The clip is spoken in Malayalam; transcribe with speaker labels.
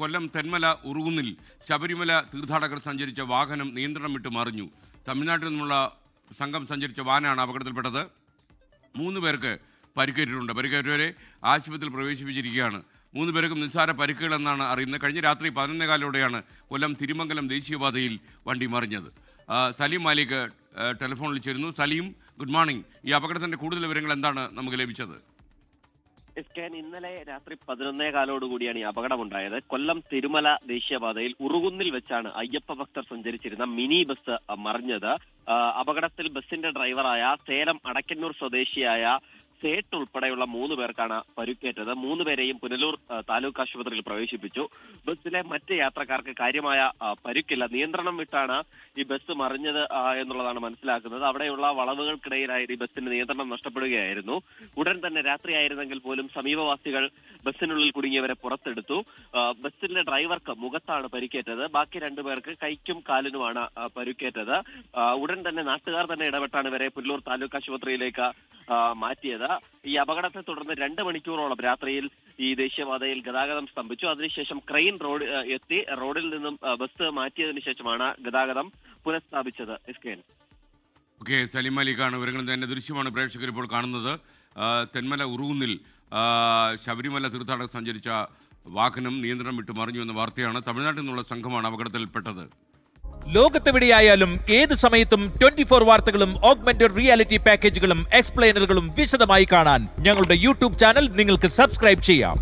Speaker 1: കൊല്ലം തെന്മല ഉറുകുന്നിൽ ശബരിമല തീർത്ഥാടകർ സഞ്ചരിച്ച വാഹനം നിയന്ത്രണം വിട്ട് മറിഞ്ഞു. തമിഴ്നാട്ടിൽ നിന്നുള്ള സംഘം സഞ്ചരിച്ച വാനാണ് അപകടത്തിൽപ്പെട്ടത്. 3 പേർക്ക് പരിക്കേറ്റിട്ടുണ്ട്. പരിക്കേറ്റവരെ ആശുപത്രിയിൽ പ്രവേശിപ്പിച്ചിരിക്കുകയാണ്. 3 പേർക്കും നിസ്സാര പരിക്കുകളെന്നാണ് അറിയുന്നത്. കഴിഞ്ഞ രാത്രി 11:15 കൊല്ലം തിരുമംഗലം ദേശീയപാതയിൽ വണ്ടി മറിഞ്ഞത്. സലീം മാലിക് ടെലിഫോണിൽ ചേരുന്നു. Salim, good morning. ഈ അപകടത്തിൻ്റെ കൂടുതൽ വിവരങ്ങൾ എന്താണ് നമുക്ക് ലഭിച്ചത്?
Speaker 2: ഇന്നലെ രാത്രി 11:15 ഈ അപകടമുണ്ടായത്. കൊല്ലം തിരുമല ദേശീയപാതയിൽ ഉറുകുന്നിൽ വെച്ചാണ് അയ്യപ്പ ഭക്തർ സഞ്ചരിച്ചിരുന്ന മിനി ബസ് മറിഞ്ഞത്. അപകടത്തിൽ ബസിന്റെ ഡ്രൈവറായ സേലം അടക്കന്നൂർ സ്വദേശിയായ സേട്ട് ഉൾപ്പെടെയുള്ള 3 പേർക്കാണ് പരിക്കേറ്റത്. 3 പേരെയും പുനലൂർ താലൂക്ക് ആശുപത്രിയിൽ പ്രവേശിപ്പിച്ചു. ബസ്സിലെ മറ്റ് യാത്രക്കാർക്ക് കാര്യമായ പരിക്കില്ല. നിയന്ത്രണം വിട്ടാണ് ഈ ബസ് മറിഞ്ഞത് എന്നുള്ളതാണ് മനസ്സിലാക്കുന്നത്. അവിടെയുള്ള വളവുകൾക്കിടയിലായി ഈ ബസ്സിന്റെ നിയന്ത്രണം നഷ്ടപ്പെടുകയായിരുന്നു. ഉടൻ തന്നെ രാത്രിയായിരുന്നെങ്കിൽ പോലും സമീപവാസികൾ ബസ്സിനുള്ളിൽ കുടുങ്ങിയവരെ പുറത്തെടുത്തു. ബസ്സിന്റെ ഡ്രൈവർക്ക് മുഖത്താണ് പരിക്കേറ്റത്. ബാക്കി 2 പേർക്ക് കൈക്കും കാലിനുമാണ് പരിക്കേറ്റത്. ഉടൻ തന്നെ നാട്ടുകാർ തന്നെ ഇടപെട്ടാണ് ഇവരെ പുനലൂർ താലൂക്ക് ആശുപത്രിയിലേക്ക് മാറ്റിയത്. ഈ അപകടത്തെ തുടർന്ന് 2 മണിക്കൂറോളം രാത്രിയിൽ ഈ ദേശീയപാതയിൽ ഗതാഗതം സ്തംഭിച്ചു. അതിനുശേഷം ക്രെയിൻ എത്തി റോഡിൽ നിന്നും ബസ് മാറ്റിയതിനു ശേഷമാണ് ഗതാഗതം പുനഃസ്ഥാപിച്ചത്.
Speaker 1: ഓക്കെ, സലീം മാലിക്കാണ് വിവരങ്ങൾ. തന്നെ ദൃശ്യമാണ് പ്രേക്ഷകർ ഇപ്പോൾ കാണുന്നത്. തെന്മല ഉറുകുന്നിൽ ശബരിമല തീർത്ഥാടകർ സഞ്ചരിച്ച വാഹനം നിയന്ത്രണം വിട്ട് മറിഞ്ഞു എന്ന വാർത്തയാണ്. തമിഴ്നാട്ടിൽ നിന്നുള്ള സംഘമാണ് അപകടത്തിൽപ്പെട്ടത്.
Speaker 3: ലോകത്തെവിടെയായാലും ഏത് സമയത്തും 24 വാർത്തകളും ഓഗ്മെന്റഡ് റിയാലിറ്റി പാക്കേജുകളും എക്സ്പ്ലെയിനറുകളും വിശദമായി കാണാൻ ഞങ്ങളുടെ യൂട്യൂബ് ചാനൽ നിങ്ങൾക്ക് സബ്സ്ക്രൈബ് ചെയ്യാം.